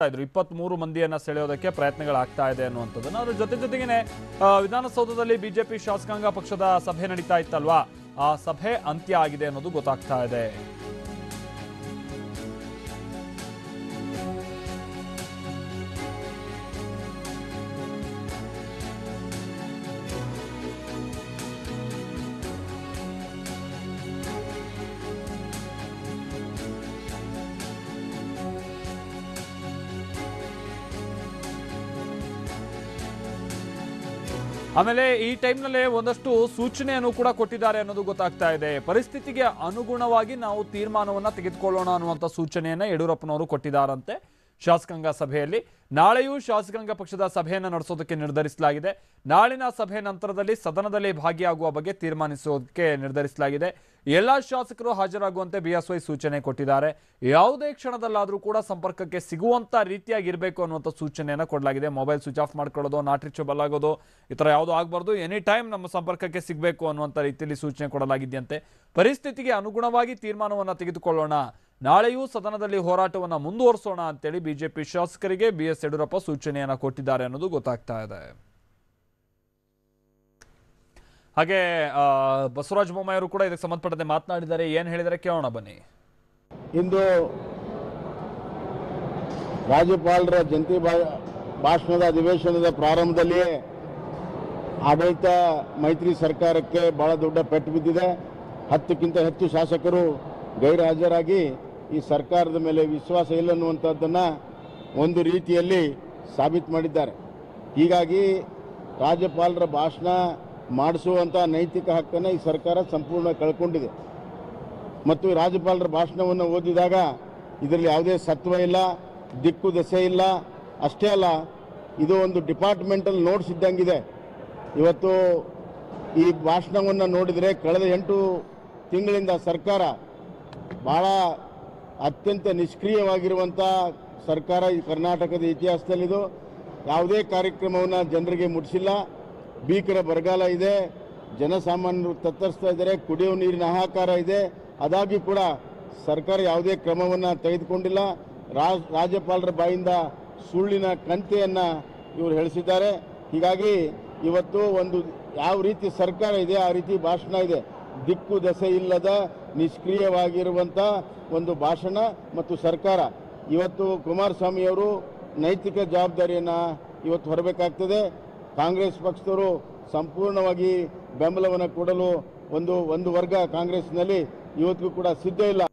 ಇದ್ರು 23 ಮಂದಿಯನ್ನ ಸೆಳೆಯೋದಕ್ಕೆ ಪ್ರಯತ್ನಗಳಾಗ್ತಾ ಇದೆ ಅನ್ನುವಂಥದ್ದನ್ನು ಅದರ ಜೊತೆಗೇನೆ ವಿಧಾನಸೌಧದಲ್ಲಿ ಬಿಜೆಪಿ ಶಾಸಕಾಂಗ ಪಕ್ಷದ ಸಭೆ ನಡೀತಾ ಇತ್ತಲ್ವಾ, ಆ ಸಭೆ ಅಂತ್ಯ ಆಗಿದೆ ಅನ್ನೋದು ಗೊತ್ತಾಗ್ತಾ ಇದೆ. ಆಮೇಲೆ ಈ ಟೈಮ್ನಲ್ಲೇ ಒಂದಷ್ಟು ಸೂಚನೆಯನ್ನು ಕೂಡ ಕೊಟ್ಟಿದ್ದಾರೆ ಅನ್ನೋದು ಗೊತ್ತಾಗ್ತಾ ಇದೆ. ಪರಿಸ್ಥಿತಿಗೆ ಅನುಗುಣವಾಗಿ ನಾವು ತೀರ್ಮಾನವನ್ನ ತೆಗೆದುಕೊಳ್ಳೋಣ ಅನ್ನುವಂಥ ಸೂಚನೆಯನ್ನ ಯಡಿಯೂರಪ್ಪನವರು ಕೊಟ್ಟಿದ್ದಾರಂತೆ ಶಾಸಕಾಂಗ ಸಭೆಯಲ್ಲಿ. ನಾಳೆಯೂ ಶಾಸಕಾಂಗ ಪಕ್ಷದ ಸಭೆಯನ್ನು ನಡೆಸೋದಕ್ಕೆ ನಿರ್ಧರಿಸಲಾಗಿದೆ. ನಾಳಿನ ಸಭೆ ನಂತರದಲ್ಲಿ ಸದನದಲ್ಲಿ ಭಾಗಿಯಾಗುವ ಬಗ್ಗೆ ತೀರ್ಮಾನಿಸೋದಕ್ಕೆ ನಿರ್ಧರಿಸಲಾಗಿದೆ. ಎಲ್ಲ ಶಾಸಕರು ಹಾಜರಾಗುವಂತೆ ಬಿಎಸ್ವೈ ಸೂಚನೆ ಕೊಟ್ಟಿದ್ದಾರೆ. ಯಾವುದೇ ಕ್ಷಣದಲ್ಲಾದರೂ ಕೂಡ ಸಂಪರ್ಕಕ್ಕೆ ಸಿಗುವಂತ ರೀತಿಯಾಗಿರಬೇಕು ಅನ್ನುವಂಥ ಸೂಚನೆಯನ್ನು ಕೊಡಲಾಗಿದೆ. ಮೊಬೈಲ್ ಸ್ವಿಚ್ ಆಫ್ ಮಾಡ್ಕೊಳ್ಳೋದು, ನಾಟ್ ರೀಚಬಲ್ ಆಗೋದು, ಈ ಥರ ಯಾವುದೂ ಆಗಬಾರ್ದು. ಎನಿ ಟೈಮ್ ನಮ್ಮ ಸಂಪರ್ಕಕ್ಕೆ ಸಿಗಬೇಕು ಅನ್ನುವಂಥ ರೀತಿಯಲ್ಲಿ ಸೂಚನೆ ಕೊಡಲಾಗಿದೆಯಂತೆ. ಪರಿಸ್ಥಿತಿಗೆ ಅನುಗುಣವಾಗಿ ತೀರ್ಮಾನವನ್ನು ತೆಗೆದುಕೊಳ್ಳೋಣ, ನಾಳೆಯೂ ಸದನದಲ್ಲಿ ಹೋರಾಟವನ್ನು ಮುಂದುವರಿಸೋಣ ಅಂತೇಳಿ ಬಿಜೆಪಿ ಶಾಸಕರಿಗೆ ಬಿಎಸ್ ಯಡಿಯೂರಪ್ಪ ಸೂಚನೆಯನ್ನು ಕೊಟ್ಟಿದ್ದಾರೆ ಅನ್ನೋದು ಗೊತ್ತಾಗ್ತಾ ಇದೆ. ಹಾಗೆ ಬಸವರಾಜ ಬೊಮ್ಮಾಯಿ ಅವರು ಕೂಡ ಇದಕ್ಕೆ ಸಂಬಂಧಪಟ್ಟಂತೆ ಮಾತನಾಡಿದ್ದಾರೆ. ಏನು ಹೇಳಿದರೆ ಕೇಳೋಣ ಬನ್ನಿ. ಇಂದು ರಾಜ್ಯಪಾಲರ ಜಂಟಿ ಭಾಷಣದ ಅಧಿವೇಶನದ ಪ್ರಾರಂಭದಲ್ಲಿಯೇ ಆಡಳಿತ ಮೈತ್ರಿ ಸರ್ಕಾರಕ್ಕೆ ಬಹಳ ದೊಡ್ಡ ಪೆಟ್ಟು ಬಿದ್ದಿದೆ. 10ಕ್ಕಿಂತ ಹೆಚ್ಚು ಶಾಸಕರು ಗೈರು ಹಾಜರಾಗಿ ಈ ಸರ್ಕಾರದ ಮೇಲೆ ವಿಶ್ವಾಸ ಇಲ್ಲ ಅನ್ನುವಂಥದ್ದನ್ನು ಒಂದು ರೀತಿಯಲ್ಲಿ ಸಾಬೀತು ಮಾಡಿದ್ದಾರೆ. ಹೀಗಾಗಿ ರಾಜ್ಯಪಾಲರ ಭಾಷಣ ಮಾಡಿಸುವಂಥ ನೈತಿಕ ಹಕ್ಕನ್ನು ಈ ಸರ್ಕಾರ ಸಂಪೂರ್ಣ ಕಳ್ಕೊಂಡಿದೆ. ಮತ್ತು ರಾಜ್ಯಪಾಲರ ಭಾಷಣವನ್ನು ಓದಿದಾಗ ಇದರಲ್ಲಿ ಯಾವುದೇ ಸತ್ವ ಇಲ್ಲ, ದಿಕ್ಕು ದೆಸೆ ಇಲ್ಲ. ಅಷ್ಟೇ ಅಲ್ಲ, ಇದು ಒಂದು ಡಿಪಾರ್ಟ್ಮೆಂಟಲ್ ನೋಟ್ಸ್ ಇದ್ದಂಗಿದೆ. ಇವತ್ತು ಈ ಭಾಷಣವನ್ನು ನೋಡಿದರೆ ಕಳೆದ 8 ತಿಂಗಳಿಂದ ಸರ್ಕಾರ ಭಾಳ ಅತ್ಯಂತ ನಿಷ್ಕ್ರಿಯವಾಗಿರುವಂಥ ಸರ್ಕಾರ ಈ ಕರ್ನಾಟಕದ ಇತಿಹಾಸದಲ್ಲಿದು. ಯಾವುದೇ ಕಾರ್ಯಕ್ರಮವನ್ನು ಜನರಿಗೆ ಮುಟ್ಟಿಸಿಲ್ಲ. ಭೀಕರ ಬರಗಾಲ ಇದೆ, ಜನಸಾಮಾನ್ಯರು ತತ್ತರಿಸ್ತಾ ಇದ್ದಾರೆ, ಕುಡಿಯುವ ನೀರಿನ ಹಾಹಾಕಾರ ಇದೆ. ಅದಾಗಿ ಕೂಡ ಸರ್ಕಾರ ಯಾವುದೇ ಕ್ರಮವನ್ನು ತೆಗೆದುಕೊಂಡಿಲ್ಲ. ರಾಜ್ಯಪಾಲರ ಬಾಯಿಂದ ಸುಳ್ಳಿನ ಕಂತೆಯನ್ನು ಇವರು ಹೇಳಿಸಿದ್ದಾರೆ. ಹೀಗಾಗಿ ಇವತ್ತು ಒಂದು ಯಾವ ರೀತಿ ಸರ್ಕಾರ ಇದೆ ಆ ರೀತಿ ಭಾಷಣ ಇದೆ. ದಿಕ್ಕು ದೆಸೆ ಇಲ್ಲದ ನಿಷ್ಕ್ರಿಯವಾಗಿರುವಂಥ ಒಂದು ಭಾಷಣ ಮತ್ತು ಸರ್ಕಾರ. ಇವತ್ತು ಕುಮಾರಸ್ವಾಮಿಯವರು ನೈತಿಕ ಜವಾಬ್ದಾರಿಯನ್ನು ಇವತ್ತು ಹೊರಬೇಕಾಗ್ತದೆ. ಕಾಂಗ್ರೆಸ್ ಪಕ್ಷದವರು ಸಂಪೂರ್ಣವಾಗಿ ಬೆಂಬಲವನ್ನು ಕೊಡಲು ಒಂದು ವರ್ಗ ಕಾಂಗ್ರೆಸ್ನಲ್ಲಿ ಇವತ್ತಿಗೂ ಕೂಡ ಸಿದ್ಧ ಇಲ್ಲ.